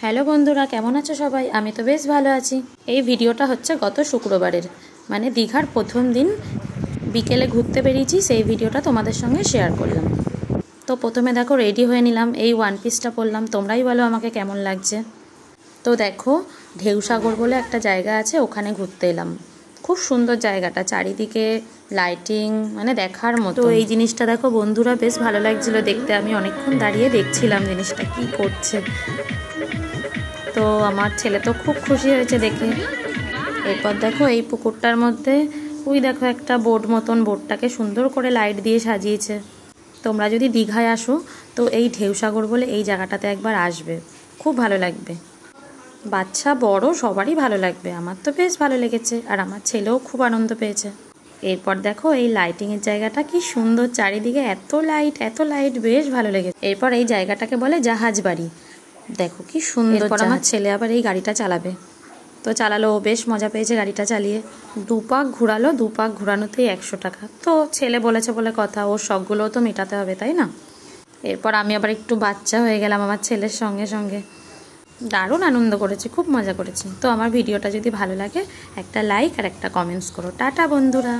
Hello বন্ধুরা, কেমন আছো সবাই? আমি তো বেশ ভালো আছি। এই ভিডিওটা হচ্ছে গত শুক্রবারের, মানে দীঘার প্রথম দিন বিকেলে ঘুরতে বেরিয়েছি, সেই ভিডিওটা তোমাদের সঙ্গে শেয়ার করলাম। তো প্রথমে দেখো রেডি হয়ে নিলাম, এই ওয়ান পিসটা পরলাম, তোমরাই বলো আমাকে কেমন লাগছে। তো দেখো ঢেউসাগর বলে একটা জায়গা আছে, ওখানে ঘুরতে এলাম। খুব সুন্দর জায়গাটা, চারিদিকে লাইটিং, মানে দেখার মতো। তো এই জিনিসটা দেখো বন্ধুরা, বেশ ভালো লাগছিল দেখতে। আমি অনেকক্ষণ দাঁড়িয়ে দেখছিলাম জিনিসটা কি করছে। তো আমার ছেলে তো খুব খুশি হয়েছে দেখে। এরপর দেখো এই পুকুরটার মধ্যে ওই দেখো একটা বোট মতন, বোটটাকে সুন্দর করে লাইট দিয়ে সাজিয়েছে। তোমরা যদি দীঘায় আসো তো এই ঢেউসাগর বলে এই জায়গাটাতে একবার আসবে, খুব ভালো লাগবে। বাচ্চা বড় সবারই ভালো লাগবে। আমার তো বেশ ভালো লেগেছে, আর আমার ছেলেও খুব আনন্দ পেয়েছে। এরপর দেখো এই লাইটিংয়ের জায়গাটা কি সুন্দর, চারিদিকে এত লাইট, বেশ ভালো লেগেছে। এরপর এই জায়গাটাকে বলে জাহাজ বাড়ি, দেখো কি সুন্দর। এরপর আমার ছেলে আবার এই গাড়িটা চালাবে, তো চালালো, ও বেশ মজা পেয়েছে গাড়িটা চালিয়ে। দুপাক ঘোরালো, দুপাক ঘোরানোতেই 100 টাকা। তো ছেলে বলেছে বলে কথা, ওর শখগুলোও তো মেটাতে হবে, তাই না? এরপর আমি আবার একটু বাচ্চা হয়ে গেলাম আমার ছেলের সঙ্গে সঙ্গে। দারুণ আনন্দ করেছি, খুব মজা করেছি। তো আমার ভিডিওটা যদি ভালো লাগে একটা লাইক আর একটা কমেন্টস করো। টাটা বন্ধুরা।